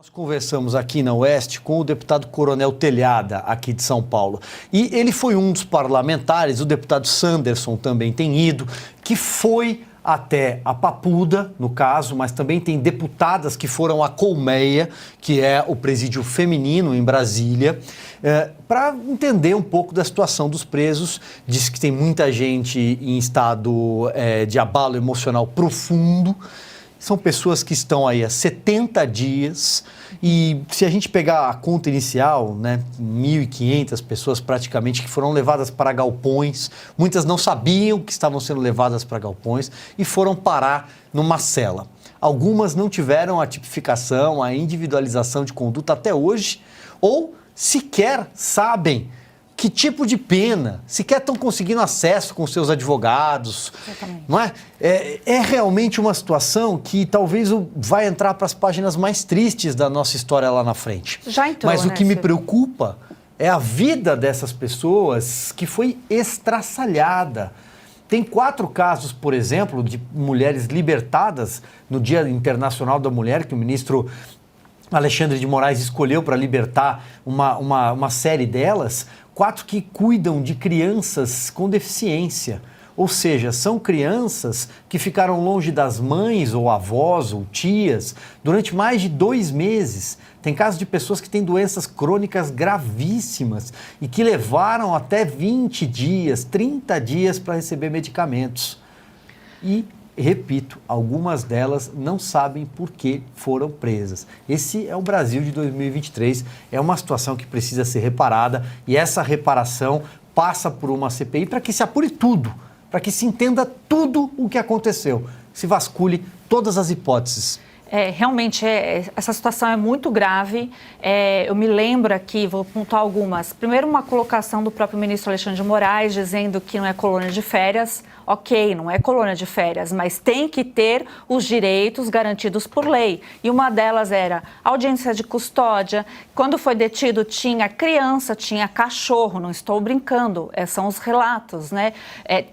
Nós conversamos aqui na Oeste com o deputado Coronel Telhada, aqui de São Paulo. E ele foi um dos parlamentares, o deputado Sanderson também tem ido, que foi até a Papuda, no caso, mas também tem deputadas que foram à Colmeia, que é o presídio feminino em Brasília, para entender um pouco da situação dos presos. Diz que tem muita gente em estado de abalo emocional profundo. São pessoas que estão aí há 70 dias e se a gente pegar a conta inicial, né, 1.500 pessoas praticamente que foram levadas para galpões, muitas não sabiam que estavam sendo levadas para galpões e foram parar numa cela. Algumas não tiveram a tipificação, a individualização de conduta até hoje ou sequer sabem que tipo de pena, sequer estão conseguindo acesso com seus advogados, exatamente. Não é? É realmente uma situação que talvez vai entrar para as páginas mais tristes da nossa história lá na frente. Já entrou, mas o né, que me preocupa é a vida dessas pessoas que foi estraçalhada. Tem 4 casos, por exemplo, de mulheres libertadas no Dia Internacional da Mulher, que o ministro Alexandre de Moraes escolheu para libertar uma série delas, 4 que cuidam de crianças com deficiência. Ou seja, são crianças que ficaram longe das mães ou avós ou tias durante mais de 2 meses. Tem casos de pessoas que têm doenças crônicas gravíssimas e que levaram até 20 dias, 30 dias para receber medicamentos. E repito, algumas delas não sabem por que foram presas. Esse é o Brasil de 2023, é uma situação que precisa ser reparada e essa reparação passa por uma CPI para que se apure tudo, para que se entenda tudo o que aconteceu, se vasculhe todas as hipóteses. Realmente, essa situação é muito grave. Eu me lembro aqui, vou pontuar algumas. Primeiro, uma colocação do próprio ministro Alexandre de Moraes, dizendo que não é colônia de férias. Ok, não é colônia de férias, mas tem que ter os direitos garantidos por lei. E uma delas era audiência de custódia. Quando foi detido, tinha criança, tinha cachorro, não estou brincando, são os relatos, né?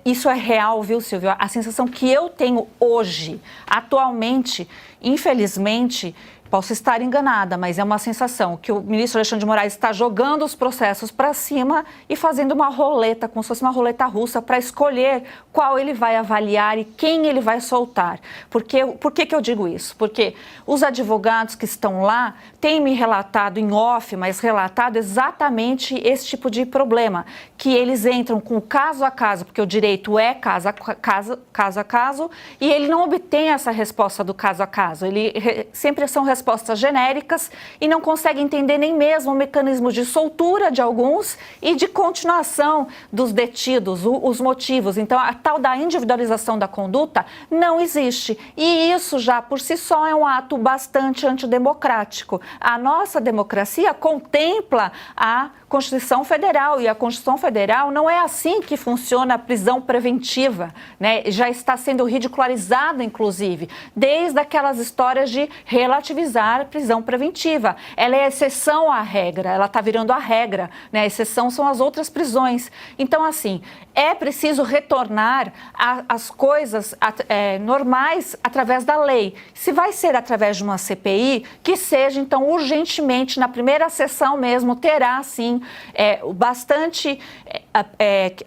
Isso é real, viu, Silvio? A sensação que eu tenho hoje, atualmente, infelizmente, posso estar enganada, mas é uma sensação que o ministro Alexandre de Moraes está jogando os processos para cima e fazendo uma roleta, como se fosse uma roleta russa, para escolher qual ele vai avaliar e quem ele vai soltar. Por que eu digo isso? Porque os advogados que estão lá têm me relatado em off, mas relatado exatamente esse tipo de problema, que eles entram com caso a caso, porque o direito é caso a caso, e ele não obtém essa resposta do caso a caso. Sempre são respostas genéricas e não consegue entender nem mesmo o mecanismo de soltura de alguns e de continuação dos detidos, os motivos. Então, a tal da individualização da conduta não existe. E isso já por si só é um ato bastante antidemocrático. A nossa democracia contempla a Constituição Federal e a Constituição Federal não é assim que funciona a prisão preventiva, né? Já está sendo ridicularizada, inclusive, desde aquelas histórias de relativizar a prisão preventiva. Ela é exceção à regra, ela está virando a regra, né? A exceção são as outras prisões. Então, assim, é preciso retornar às coisas normais através da lei. Se vai ser através de uma CPI, que seja, então, urgentemente, na primeira sessão mesmo, terá, sim, bastante...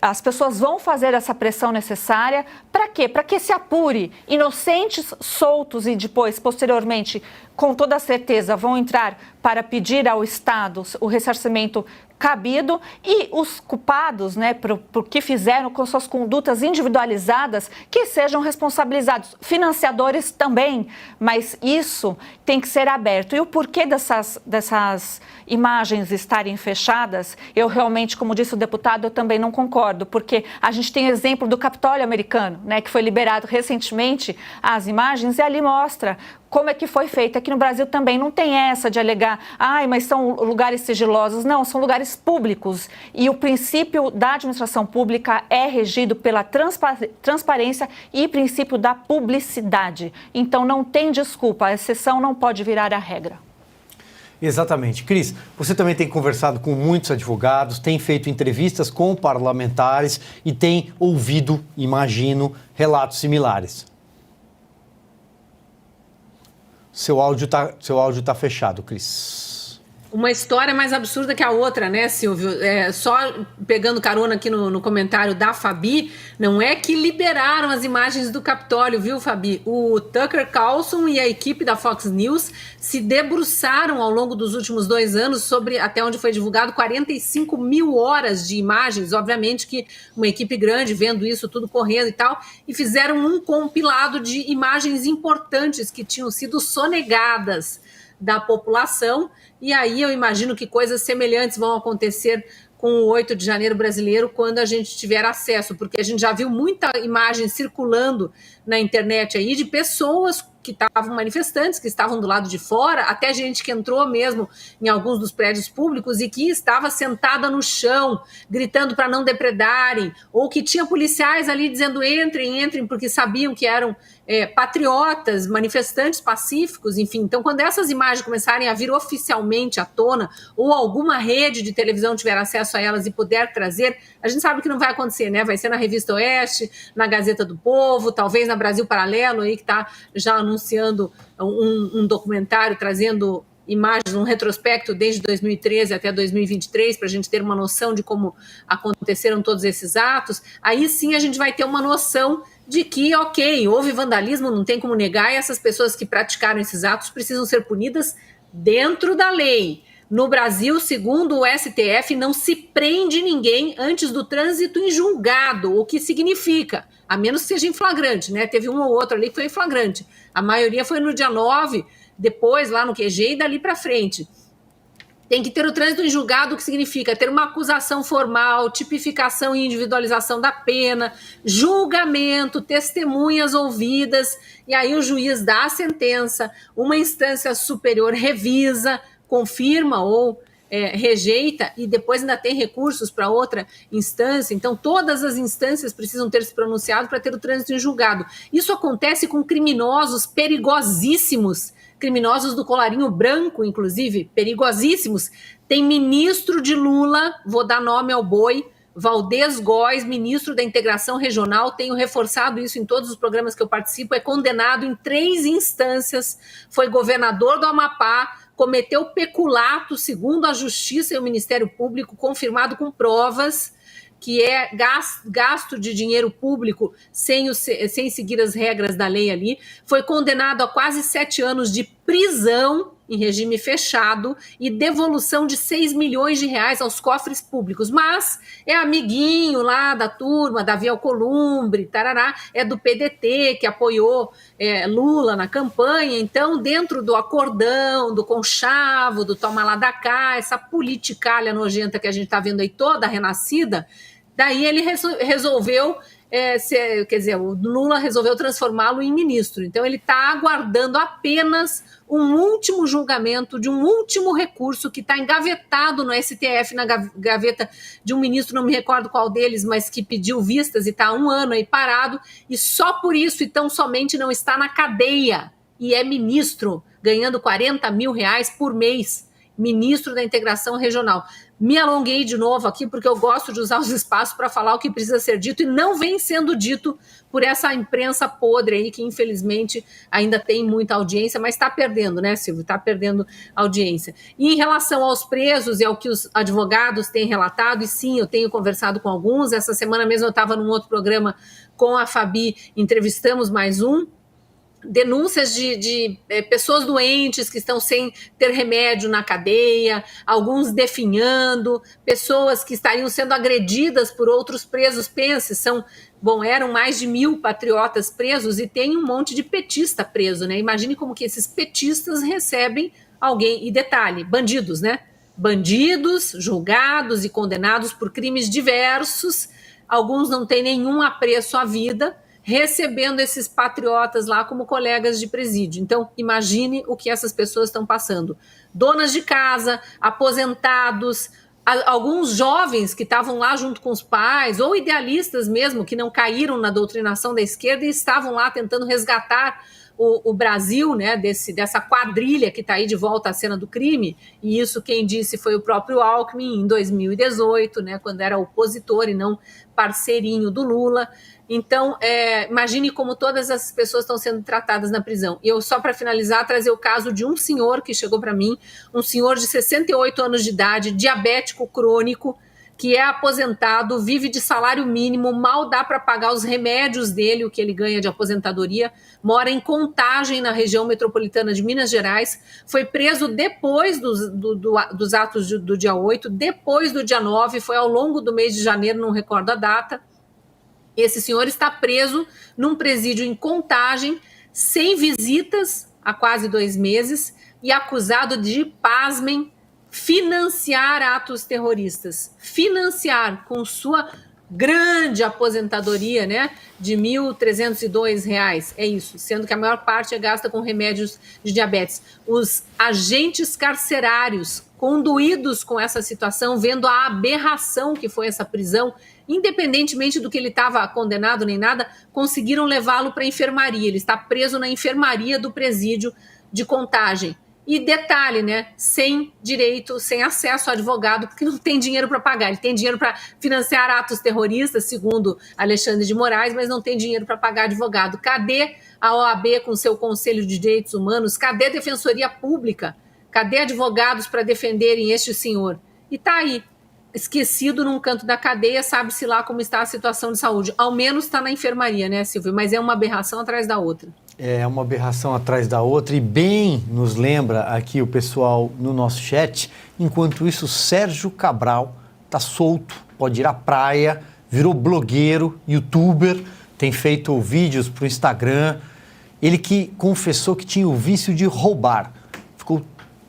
as pessoas vão fazer essa pressão necessária. Para quê? Para que se apure. Inocentes soltos e depois, posteriormente, com toda certeza, vão entrar para pedir ao Estado o ressarcimento cabido e os culpados, né, por que fizeram com suas condutas individualizadas, que sejam responsabilizados. Financiadores também, mas isso tem que ser aberto. E o porquê dessas imagens estarem fechadas, eu realmente, como disse o deputado, eu também não concordo, porque a gente tem exemplo do Capitólio americano, né, que foi liberado recentemente as imagens e ali mostra como é que foi feito. Aqui no Brasil também não tem essa de alegar, mas são lugares sigilosos. Não, são lugares públicos. E o princípio da administração pública é regido pela transparência e princípio da publicidade. Então, não tem desculpa, a exceção não pode virar a regra. Exatamente. Cris, você também tem conversado com muitos advogados, tem feito entrevistas com parlamentares e tem ouvido, imagino, relatos similares. Seu áudio tá fechado, Cris. Uma história mais absurda que a outra, né, Silvio? Só pegando carona aqui no comentário da Fabi, não é que liberaram as imagens do Capitólio, viu, Fabi? O Tucker Carlson e a equipe da Fox News se debruçaram ao longo dos últimos 2 anos sobre, até onde foi divulgado, 45 mil horas de imagens. Obviamente que uma equipe grande vendo isso tudo correndo e tal, e fizeram um compilado de imagens importantes que tinham sido sonegadas da população, e aí eu imagino que coisas semelhantes vão acontecer com o 8 de janeiro brasileiro quando a gente tiver acesso, porque a gente já viu muita imagem circulando na internet aí de pessoas que estavam manifestantes, que estavam do lado de fora, até gente que entrou mesmo em alguns dos prédios públicos e que estava sentada no chão, gritando para não depredarem, ou que tinha policiais ali dizendo entrem, porque sabiam que eram patriotas, manifestantes pacíficos, enfim. Então, quando essas imagens começarem a vir oficialmente à tona, ou alguma rede de televisão tiver acesso a elas e puder trazer, a gente sabe que não vai acontecer, né? Vai ser na Revista Oeste, na Gazeta do Povo, talvez na Brasil Paralelo, aí que está já anunciando um documentário trazendo imagens, um retrospecto desde 2013 até 2023, para a gente ter uma noção de como aconteceram todos esses atos. Aí sim a gente vai ter uma noção de que, ok, houve vandalismo, não tem como negar, e essas pessoas que praticaram esses atos precisam ser punidas dentro da lei. No Brasil, segundo o STF, não se prende ninguém antes do trânsito em julgado, o que significa, a menos que seja em flagrante, né? Teve um ou outro ali que foi em flagrante. A maioria foi no dia 9, depois lá no QG e dali para frente. Tem que ter o trânsito em julgado, o que significa ter uma acusação formal, tipificação e individualização da pena, julgamento, testemunhas ouvidas, e aí o juiz dá a sentença, uma instância superior revisa, confirma ou rejeita, e depois ainda tem recursos para outra instância. Então todas as instâncias precisam ter se pronunciado para ter o trânsito em julgado. Isso acontece com criminosos perigosíssimos, criminosos do colarinho branco, inclusive, perigosíssimos. Tem ministro de Lula, vou dar nome ao boi, Valdez Góes, ministro da Integração Regional, tenho reforçado isso em todos os programas que eu participo, é condenado em 3 instâncias, foi governador do Amapá, cometeu peculato, segundo a Justiça e o Ministério Público, confirmado com provas, que é gasto de dinheiro público sem seguir as regras da lei ali, foi condenado a quase 7 anos de prisão em regime fechado e devolução de 6 milhões de reais aos cofres públicos, mas é amiguinho lá da turma, Davi Alcolumbre, tarará, é do PDT, que apoiou Lula na campanha, então dentro do acordão, do conchavo, do toma lá da cá, essa politicalha nojenta que a gente está vendo aí toda renascida, daí ele resolveu, quer dizer, o Lula resolveu transformá-lo em ministro. Então ele está aguardando apenas um último julgamento de um último recurso que está engavetado no STF, na gaveta de um ministro, não me recordo qual deles, mas que pediu vistas e está há 1 ano aí parado, e só por isso, e tão somente, não está na cadeia, e é ministro, ganhando 40 mil reais por mês, ministro da Integração Regional. Me alonguei de novo aqui porque eu gosto de usar os espaços para falar o que precisa ser dito e não vem sendo dito por essa imprensa podre aí que infelizmente ainda tem muita audiência, mas está perdendo, né, Silvio? Está perdendo audiência. E em relação aos presos e ao que os advogados têm relatado, e sim, eu tenho conversado com alguns, essa semana mesmo eu estava num outro programa com a Fabi, entrevistamos mais um, denúncias de pessoas doentes que estão sem ter remédio na cadeia, alguns definhando, pessoas que estariam sendo agredidas por outros presos. Pense, eram mais de 1.000 patriotas presos e tem um monte de petista preso, né? Imagine como que esses petistas recebem alguém, e detalhe, bandidos, né? Bandidos, julgados e condenados por crimes diversos, alguns não têm nenhum apreço à vida, recebendo esses patriotas lá como colegas de presídio. Então, imagine o que essas pessoas estão passando. Donas de casa, aposentados, alguns jovens que estavam lá junto com os pais, ou idealistas mesmo, que não caíram na doutrinação da esquerda e estavam lá tentando resgatar o Brasil, né, dessa quadrilha que está aí de volta à cena do crime, e isso quem disse foi o próprio Alckmin em 2018, né, quando era opositor e não parceirinho do Lula. Então, imagine como todas as pessoas estão sendo tratadas na prisão. E eu, só para finalizar, trazer o caso de um senhor que chegou para mim, um senhor de 68 anos de idade, diabético crônico, que é aposentado, vive de salário mínimo, mal dá para pagar os remédios dele, o que ele ganha de aposentadoria, mora em Contagem, na região metropolitana de Minas Gerais, foi preso depois dos atos do dia 8, depois do dia 9, foi ao longo do mês de janeiro, não recordo a data. Esse senhor está preso num presídio em Contagem, sem visitas há quase 2 meses, e acusado de, pasmem, financiar atos terroristas. Financiar com sua grande aposentadoria, né, de R$ 1.302, é isso, sendo que a maior parte é gasta com remédios de diabetes. Os agentes carcerários, conduídos com essa situação, vendo a aberração que foi essa prisão, independentemente do que ele estava condenado nem nada, conseguiram levá-lo para a enfermaria. Ele está preso na enfermaria do presídio de Contagem. E detalhe, né, sem direito, sem acesso a advogado, porque não tem dinheiro para pagar. Ele tem dinheiro para financiar atos terroristas, segundo Alexandre de Moraes, mas não tem dinheiro para pagar advogado. Cadê a OAB com seu Conselho de Direitos Humanos? Cadê a Defensoria Pública? Cadê advogados para defenderem este senhor? E está aí, esquecido num canto da cadeia, sabe-se lá como está a situação de saúde. Ao menos está na enfermaria, né, Silvio? Mas é uma aberração atrás da outra. É uma aberração atrás da outra, e bem nos lembra aqui o pessoal no nosso chat. Enquanto isso, Sérgio Cabral está solto, pode ir à praia, virou blogueiro, youtuber, tem feito vídeos para o Instagram. Ele que confessou que tinha o vício de roubar. Ficou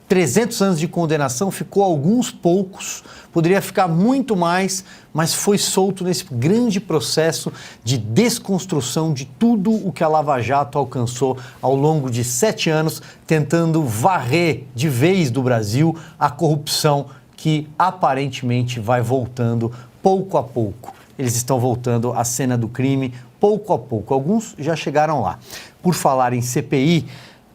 300 anos de condenação, ficou alguns poucos, poderia ficar muito mais, mas foi solto nesse grande processo de desconstrução de tudo o que a Lava Jato alcançou ao longo de 7 anos, tentando varrer de vez do Brasil a corrupção que aparentemente vai voltando pouco a pouco. Eles estão voltando à cena do crime pouco a pouco. Alguns já chegaram lá. Por falar em CPI,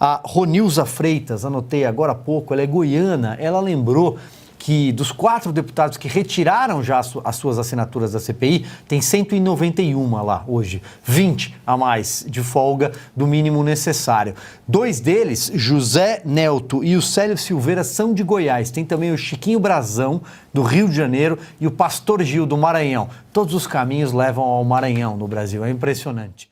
a Ronilza Freitas, anotei agora há pouco, ela é goiana, ela lembrou que dos 4 deputados que retiraram já as suas assinaturas da CPI, tem 191 lá hoje, 20 a mais de folga do mínimo necessário. 2 deles, José Nelto e o Célio Silveira, são de Goiás. Tem também o Chiquinho Brazão, do Rio de Janeiro, e o Pastor Gil, do Maranhão. Todos os caminhos levam ao Maranhão no Brasil, é impressionante.